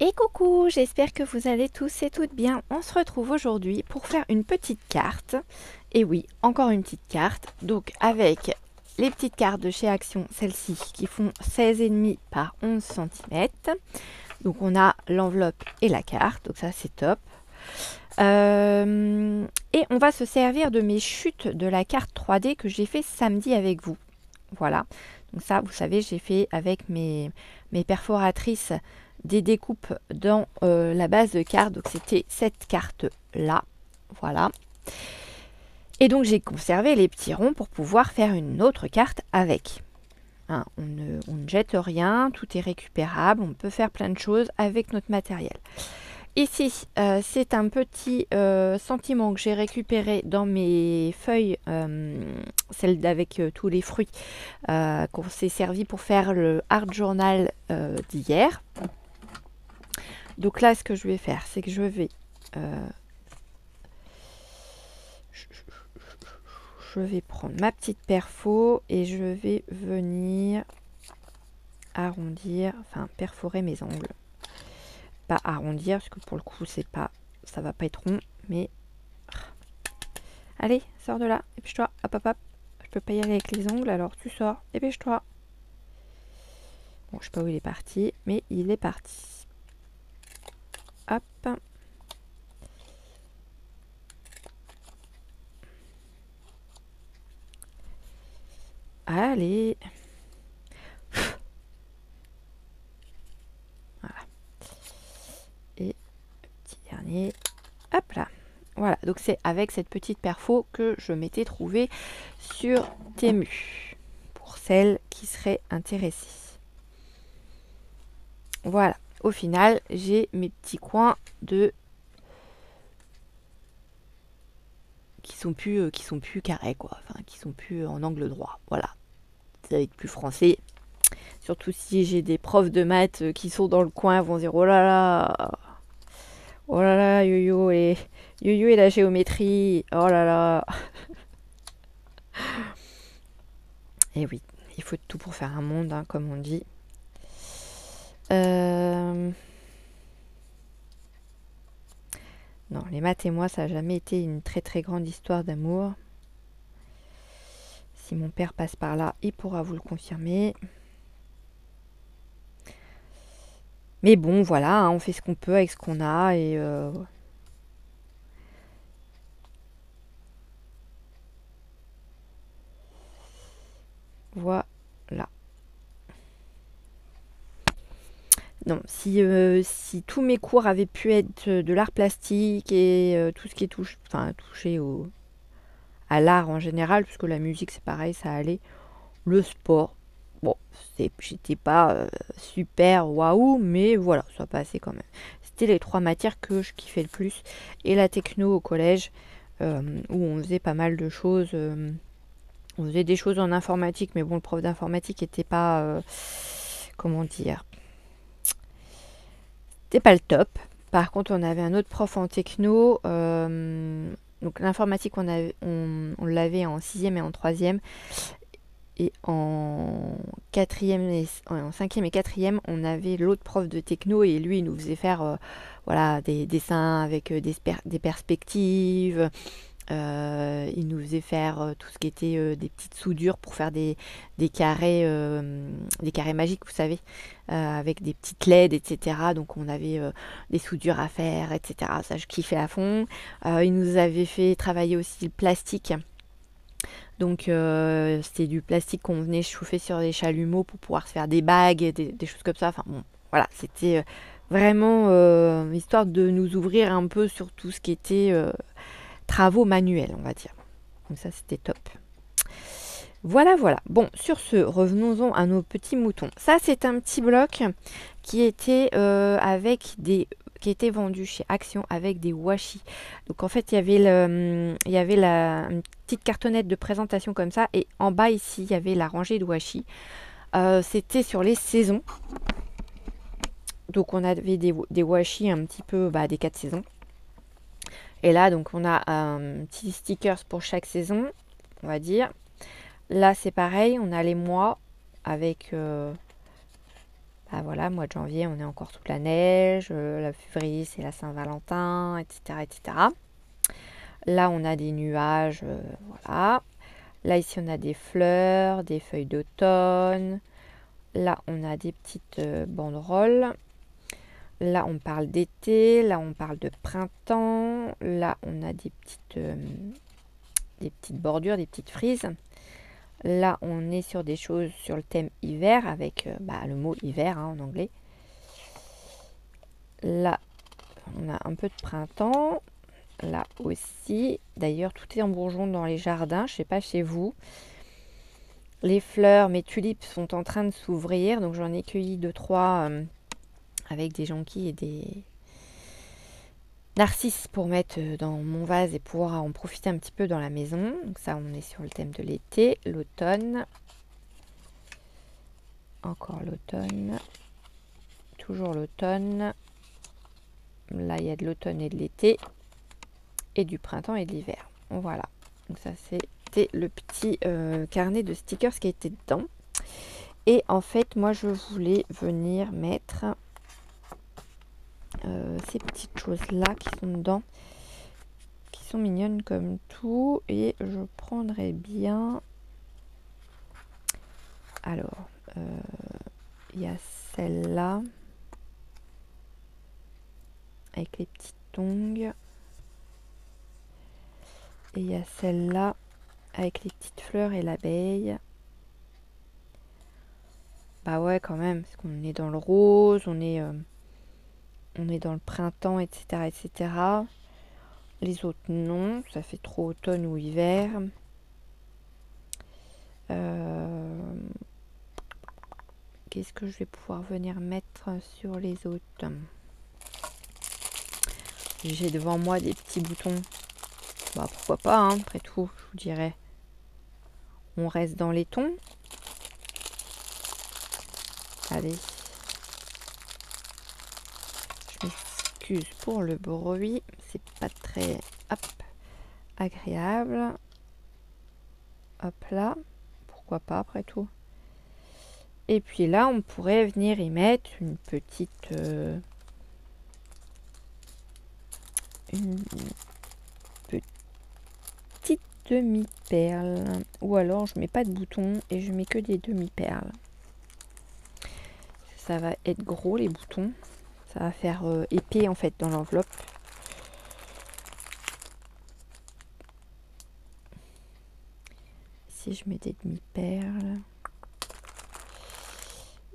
Et coucou, j'espère que vous allez tous et toutes bien. On se retrouve aujourd'hui pour faire une petite carte. Et oui, encore une petite carte. Donc avec les petites cartes de chez Action, celles-ci qui font 16,5 par 11 cm. Donc on a l'enveloppe et la carte, donc ça c'est top. Et on va se servir de mes chutes de la carte 3D que j'ai fait samedi avec vous. Voilà, donc ça vous savez j'ai fait avec mes perforatrices des découpes dans la base de cartes. Donc c'était cette carte là, voilà. Et donc j'ai conservé les petits ronds pour pouvoir faire une autre carte avec. Hein, on ne jette rien, tout est récupérable, on peut faire plein de choses avec notre matériel. Ici, c'est un petit sentiment que j'ai récupéré dans mes feuilles, celles avec tous les fruits, qu'on s'est servi pour faire le art journal d'hier. Donc là, ce que je vais faire, c'est que je vais prendre ma petite perfo et je vais venir arrondir, enfin perforer mes ongles. Pas arrondir, parce que pour le coup, c'est pas, ça va pas être rond, mais allez, sors de là, dépêche-toi, hop hop hop. Je peux pas y aller avec les ongles, alors tu sors, dépêche-toi. Bon, je sais pas où il est parti, mais il est parti. Hop. Allez. Voilà. Et petit dernier. Hop là. Voilà, donc c'est avec cette petite perfo que je m'étais trouvée sur Temu. Pour celles qui seraient intéressées. Voilà. Au final, j'ai mes petits coins de qui sont plus carrés quoi, enfin qui sont plus en angle droit. Voilà. Ça va être plus français. Surtout si j'ai des profs de maths qui sont dans le coin, vont dire oh là là, yo-yo et la géométrie, oh là là. Et oui, il faut tout pour faire un monde, hein, comme on dit. Non, les maths et moi, ça n'a jamais été une très très grande histoire d'amour. Si mon père passe par là, il pourra vous le confirmer. Mais bon, voilà, hein, on fait ce qu'on peut avec ce qu'on a et voilà. Non, si tous mes cours avaient pu être de l'art plastique et tout ce qui est touché à l'art en général, puisque la musique c'est pareil, ça allait. Le sport, bon, j'étais pas super waouh, mais voilà, ça passait quand même. C'était les trois matières que je kiffais le plus. Et la techno au collège, où on faisait pas mal de choses. On faisait des choses en informatique, mais bon, le prof d'informatique était pas, comment dire, c'était pas le top. Par contre, on avait un autre prof en techno. Donc l'informatique, on l'avait en 6e et en 3e. Et en 5e et 4e, on avait l'autre prof de techno et lui, il nous faisait faire voilà, des dessins avec des perspectives. Il nous faisait faire tout ce qui était des petites soudures pour faire des carrés magiques, vous savez, avec des petites LED, etc. Donc on avait des soudures à faire, etc. Ça, je kiffais à fond. Il nous avait fait travailler aussi le plastique. Donc c'était du plastique qu'on venait chauffer sur des chalumeaux pour pouvoir se faire des bagues, et des choses comme ça. Enfin bon, voilà, c'était vraiment histoire de nous ouvrir un peu sur tout ce qui était travaux manuels, on va dire. Donc ça, c'était top. Voilà, voilà. Bon, sur ce, revenons-en à nos petits moutons. Ça, c'est un petit bloc qui était qui était vendu chez Action avec des washi. Donc en fait, il y avait une petite cartonnette de présentation comme ça, et en bas ici, il y avait la rangée de washi. C'était sur les saisons. Donc on avait des washi un petit peu des 4 saisons. Et là, donc on a un petit stickers pour chaque saison, on va dire. Là, c'est pareil, on a les mois avec Ah voilà, mois de janvier, on est encore toute la neige. Le février, c'est la Saint-Valentin, etc., etc. Là, on a des nuages, voilà. Là, ici, on a des fleurs, des feuilles d'automne. Là, on a des petites banderoles. Là, on parle d'été. Là, on parle de printemps. Là, on a des petites bordures, des petites frises. Là, on est sur des choses sur le thème hiver avec le mot hiver en anglais. Là, on a un peu de printemps. Là aussi. D'ailleurs, tout est en bourgeon dans les jardins. Je ne sais pas chez vous. Les fleurs, mes tulipes sont en train de s'ouvrir. Donc, j'en ai cueilli 2-3 avec des jonquilles et des narcisses pour mettre dans mon vase et pouvoir en profiter un petit peu dans la maison. Donc, ça, on est sur le thème de l'été, l'automne. Encore l'automne. Toujours l'automne. Là, il y a de l'automne et de l'été. Et du printemps et de l'hiver. Voilà. Donc ça, c'était le petit carnet de stickers qui était dedans. Et en fait, moi, je voulais venir mettre ces petites choses-là qui sont dedans, qui sont mignonnes comme tout. Et je prendrais bien... Alors, il y a celle-là, avec les petites tongs. Et il y a celle-là avec les petites fleurs et l'abeille. Bah ouais, quand même, parce qu'on est dans le rose, on est dans le printemps, etc., etc. Les autres, non, ça fait trop automne ou hiver. Qu'est-ce que je vais pouvoir venir mettre sur les autres? J'ai devant moi des petits boutons. Bah pourquoi pas, hein, après tout, je vous dirais. On reste dans les tons. Allez. Je m'excuse pour le bruit. C'est pas très agréable. Hop là. Pourquoi pas, après tout. Et puis là, on pourrait venir y mettre une petite... demi-perle. Ou alors, je mets pas de boutons et je mets que des demi-perles. Ça va être gros, les boutons. Ça va faire épais, en fait, dans l'enveloppe. Si je mets des demi-perles...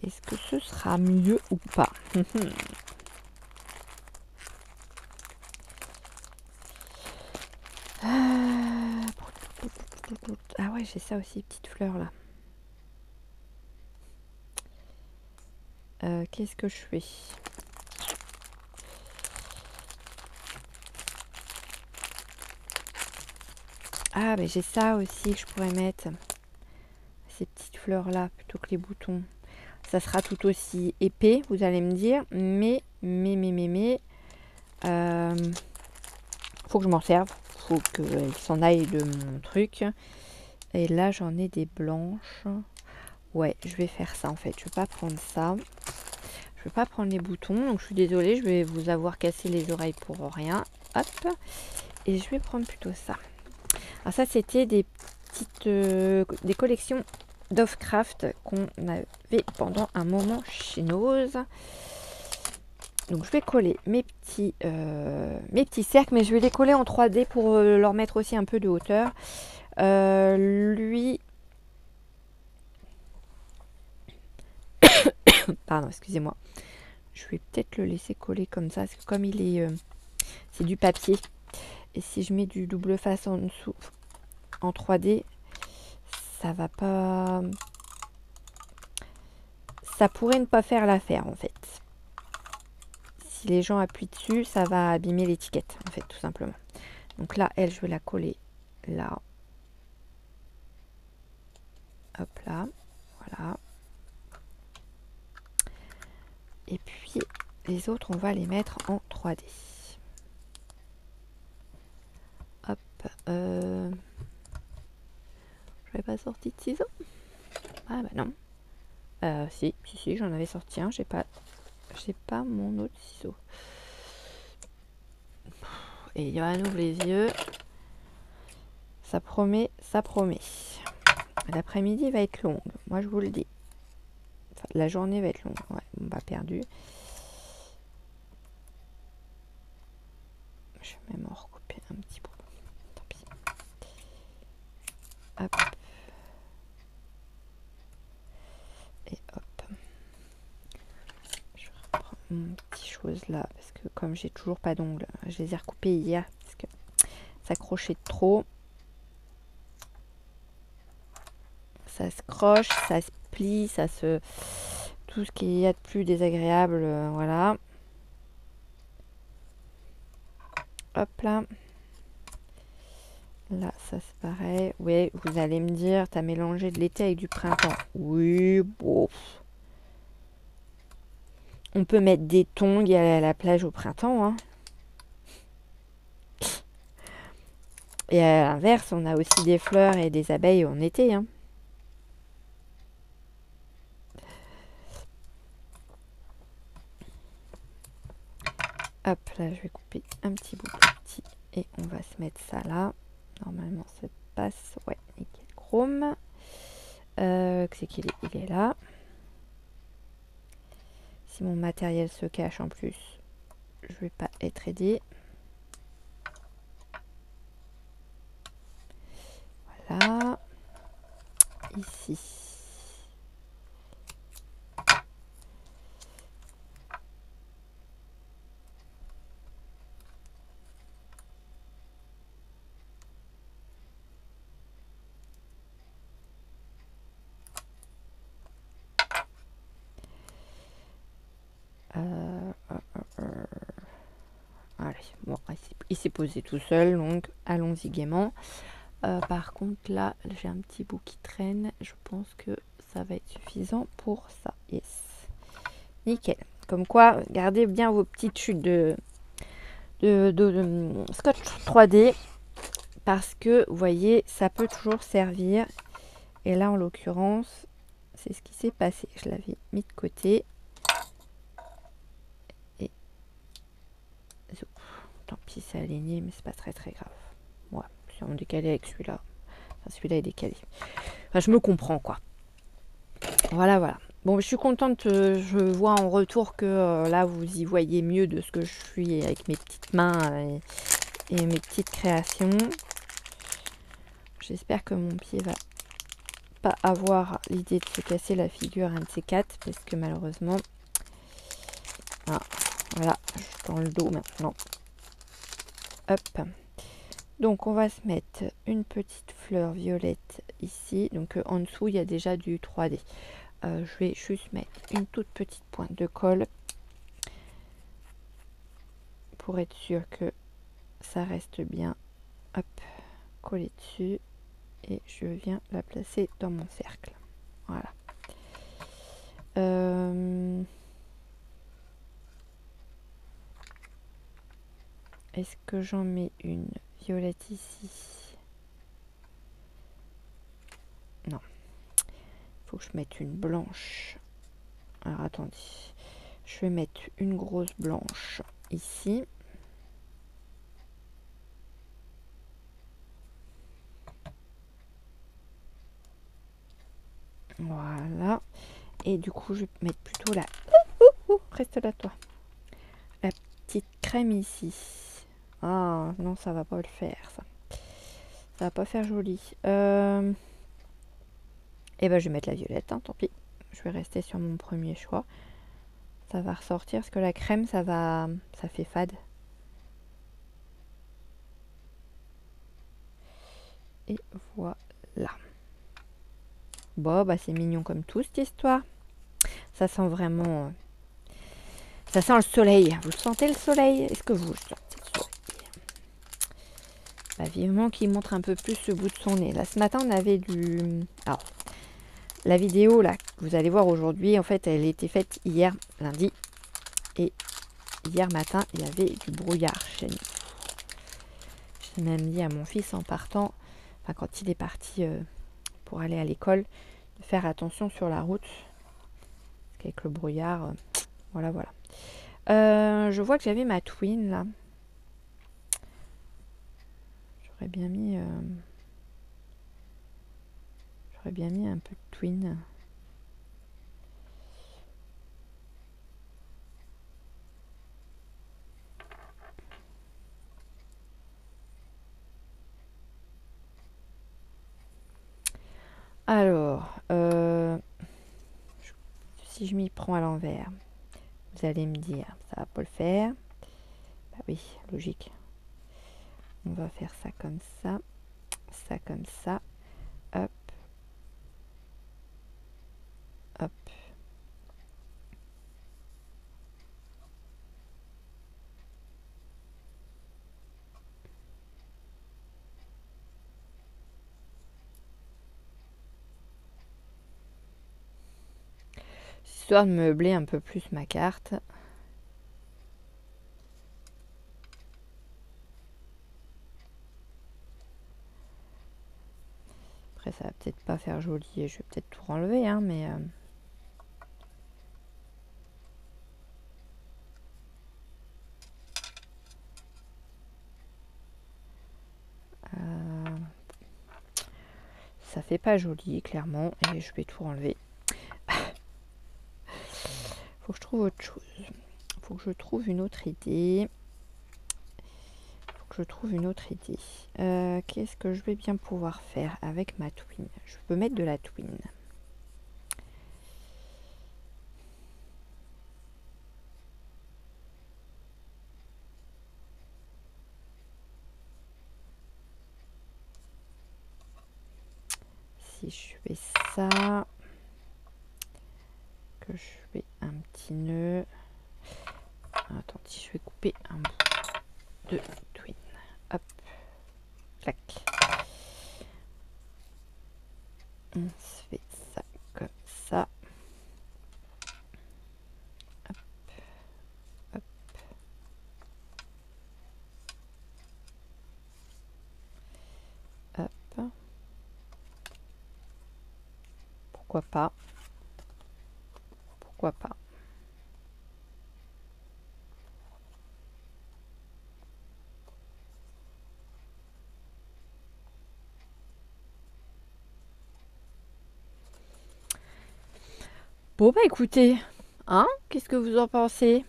Est-ce que ce sera mieux ou pas? Ah ouais, j'ai ça aussi, petite fleur là. Qu'est-ce que je fais? Ah, mais j'ai ça aussi que je pourrais mettre. Ces petites fleurs là, plutôt que les boutons. Ça sera tout aussi épais, vous allez me dire. Mais, faut que je m'en serve. Faut qu'elle s'en aille de mon truc. Et là, j'en ai des blanches. Ouais, je vais faire ça en fait. Je vais pas prendre ça. Je vais pas prendre les boutons. Donc, je suis désolée, je vais vous avoir cassé les oreilles pour rien. Hop. Et je vais prendre plutôt ça. Alors ça, c'était des petites... des collections d'Offcraft qu'on avait pendant un moment chez Nose. Donc je vais coller mes petits cercles, mais je vais les coller en 3D pour leur mettre aussi un peu de hauteur. Lui... Pardon, excusez-moi. Je vais peut-être le laisser coller comme ça, parce que comme il est... c'est du papier. Et si je mets du double face en dessous, en 3D, ça va pas... Ça pourrait ne pas faire l'affaire, en fait. Si les gens appuient dessus, ça va abîmer l'étiquette, en fait, tout simplement. Donc là, elle, je vais la coller là. Hop là, voilà. Et puis, les autres, on va les mettre en 3D. Hop. Je n'avais pas sorti de ciseaux. Ah bah non. Si, j'en avais sorti un. J'ai pas mon autre ciseau. Et Johan ouvre les yeux. Ça promet, ça promet. L'après-midi va être longue, moi je vous le dis. Enfin, la journée va être longue. Ouais, bon bah perdu. Je vais même en recouper un petit bout. Tant pis. Hop. Et hop. Je reprends mon petit chose là. Parce que comme j'ai toujours pas d'ongles, je les ai recoupés hier. Parce que ça crochait trop. Ça se croche, ça se plie, ça se... Tout ce qu'il y a de plus désagréable, voilà. Hop là. Là, ça c'est pareil. Oui, vous allez me dire, t'as mélangé de l'été avec du printemps. Oui, bon. On peut mettre des tongs et aller à la plage au printemps, hein. Et à l'inverse, on a aussi des fleurs et des abeilles en été, hein. Hop, là, je vais couper un petit bout plus petit et on va se mettre ça là. Normalement, ça passe. Ouais, nickel chrome. C'est qu'il est, il est là. Si mon matériel se cache en plus, je vais pas être aidée. Voilà. Ici. Allez, bon, il s'est posé tout seul, donc allons-y gaiement. Par contre, là, j'ai un petit bout qui traîne. Je pense que ça va être suffisant pour ça. Yes. Nickel. Comme quoi, gardez bien vos petites chutes de scotch 3D. Parce que, vous voyez, ça peut toujours servir. Et là, en l'occurrence, c'est ce qui s'est passé. Je l'avais mis de côté. Et... tant pis, c'est aligné, mais c'est pas très très grave. Ouais, si on décalé avec celui-là. Enfin, celui-là est décalé. Enfin, je me comprends, quoi. Voilà, voilà. Bon, je suis contente. Je vois en retour que là, vous y voyez mieux de ce que je suis avec mes petites mains et mes petites créations. J'espère que mon pied va pas avoir l'idée de se casser la figure un de ces quatre, parce que malheureusement... Ah, voilà, je suis dans le dos maintenant. Hop. Donc on va se mettre une petite fleur violette ici. Donc en dessous, il y a déjà du 3D. Je vais juste mettre une toute petite pointe de colle pour être sûr que ça reste bien. Hop, coller dessus. Et je viens la placer dans mon cercle. Voilà. Est-ce que j'en mets une violette ici? Non. Il faut que je mette une blanche. Alors attendez. Je vais mettre une grosse blanche ici. Voilà. Et du coup, je vais mettre plutôt la... reste là, toi. La petite crème ici. Ah, non, ça va pas le faire, ça. Ça va pas faire joli. Et ben, je vais mettre la violette, hein, tant pis. Je vais rester sur mon premier choix. Ça va ressortir, parce que la crème, ça fait fade. Et voilà. Bon, bah c'est mignon comme tout, cette histoire. Ça sent vraiment... ça sent le soleil. Vous sentez le soleil? Est-ce que vous sentez le soleil? Bah, vivement qu'il montre un peu plus le bout de son nez. Là, ce matin, on avait du... Alors, la vidéo, là, que vous allez voir aujourd'hui, en fait, elle était faite hier, lundi. Et hier matin, il y avait du brouillard chez nous. J'ai même dit à mon fils en partant, enfin, quand il est parti pour aller à l'école, de faire attention sur la route. qu'avec le brouillard, voilà, voilà. Je vois que j'avais ma twin là. J'aurais bien mis un peu de twin. Alors, si je m'y prends à l'envers, vous allez me dire, ça va pas le faire. Bah oui, logique. On va faire ça comme ça comme ça. Hop, hop. Histoire de meubler un peu plus ma carte. Après, ça va peut-être pas faire joli et je vais peut-être tout enlever, hein, mais... ça fait pas joli, clairement, et je vais tout enlever. Faut que je trouve autre chose. Faut que je trouve une autre idée. Qu'est-ce que je vais bien pouvoir faire avec ma twin? Je peux mettre de la twin. Si je fais ça, que je fais un petit nœud. Attends, si je vais couper un bout de twin. Hop, clac. On se fait ça comme ça. Hop, hop. Hop. Pourquoi pas? Pourquoi pas? Bon bah écoutez, hein, qu'est-ce que vous en pensez?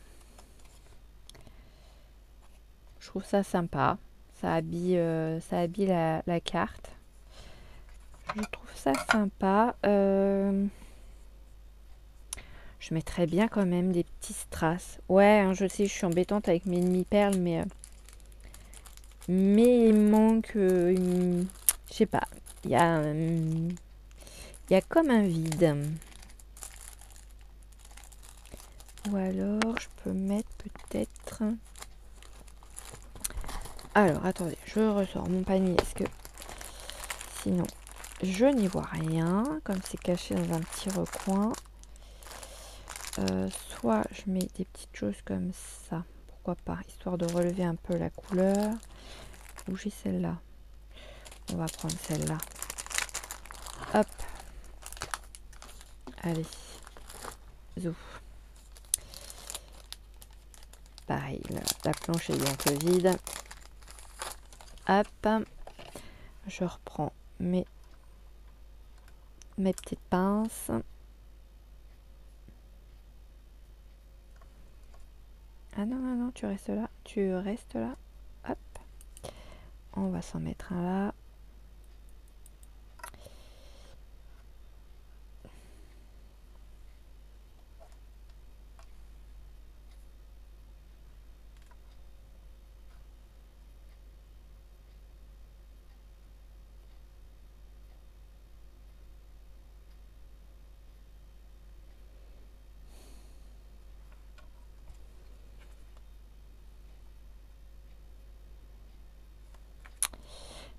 Je trouve ça sympa. Ça habille la carte. Je trouve ça sympa. Je mettrais bien quand même des petits strass. Ouais, hein, je sais, je suis embêtante avec mes demi-perles, mais il manque... je sais pas. Il y a comme un vide. Ou alors, je peux mettre peut-être... Alors, attendez, je ressors mon panier. Est-ce que... Sinon, je n'y vois rien. Comme c'est caché dans un petit recoin. Soit je mets des petites choses comme ça. Pourquoi pas, histoire de relever un peu la couleur. Ou j'ai celle-là. On va prendre celle-là. Hop. Allez. Zouf. Pareil, la planche est bientôt vide. Hop. Je reprends mes petites pinces. Ah non, non, non, tu restes là. Tu restes là. Hop. On va s'en mettre un là.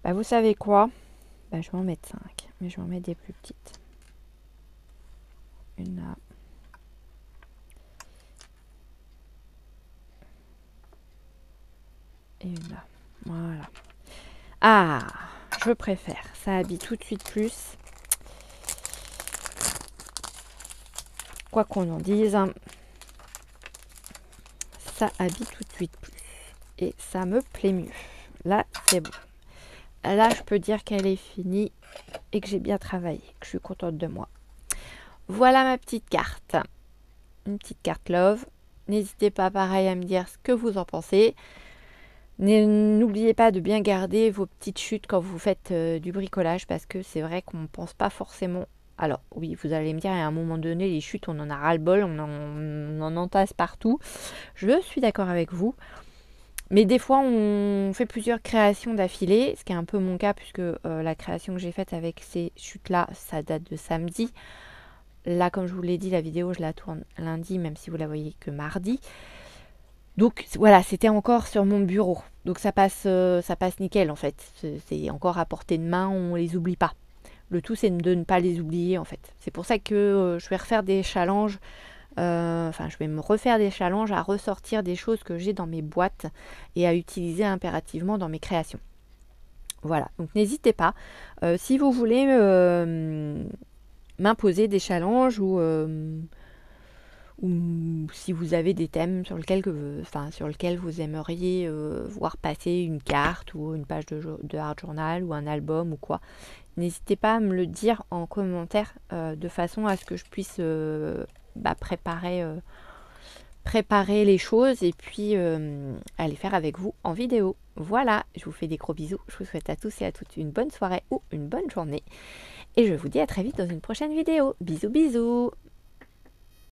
Bah, vous savez quoi? Bah, je vais en mettre 5. Mais je vais en mettre des plus petites. Une là. Et une là. Voilà. Ah, je préfère. Ça habille tout de suite plus. quoi qu'on en dise, ça habille tout de suite plus. Et ça me plaît mieux. Là, c'est bon. Là, je peux dire qu'elle est finie et que j'ai bien travaillé, que je suis contente de moi. Voilà ma petite carte. Une petite carte love. N'hésitez pas pareil à me dire ce que vous en pensez. N'oubliez pas de bien garder vos petites chutes quand vous faites du bricolage, parce que c'est vrai qu'on ne pense pas forcément. Alors oui, vous allez me dire, à un moment donné, les chutes, on en a ras-le-bol, on en entasse partout. Je suis d'accord avec vous. Mais des fois, on fait plusieurs créations d'affilée, ce qui est un peu mon cas, puisque la création que j'ai faite avec ces chutes-là, ça date de samedi. Là, comme je vous l'ai dit, la vidéo, je la tourne lundi, même si vous la voyez que mardi. Donc voilà, c'était encore sur mon bureau. Donc ça passe nickel en fait. C'est encore à portée de main, on les oublie pas. Le tout, c'est de ne pas les oublier en fait. C'est pour ça que je vais refaire des challenges. Je vais me refaire des challenges à ressortir des choses que j'ai dans mes boîtes et à utiliser impérativement dans mes créations. Voilà, donc n'hésitez pas. Si vous voulez m'imposer des challenges ou si vous avez des thèmes sur lesquels vous aimeriez voir passer une carte ou une page de art journal ou un album ou quoi, n'hésitez pas à me le dire en commentaire de façon à ce que je puisse préparer les choses et puis à les faire avec vous en vidéo. Voilà, je vous fais des gros bisous. Je vous souhaite à tous et à toutes une bonne soirée ou une bonne journée. Et je vous dis à très vite dans une prochaine vidéo. Bisous bisous.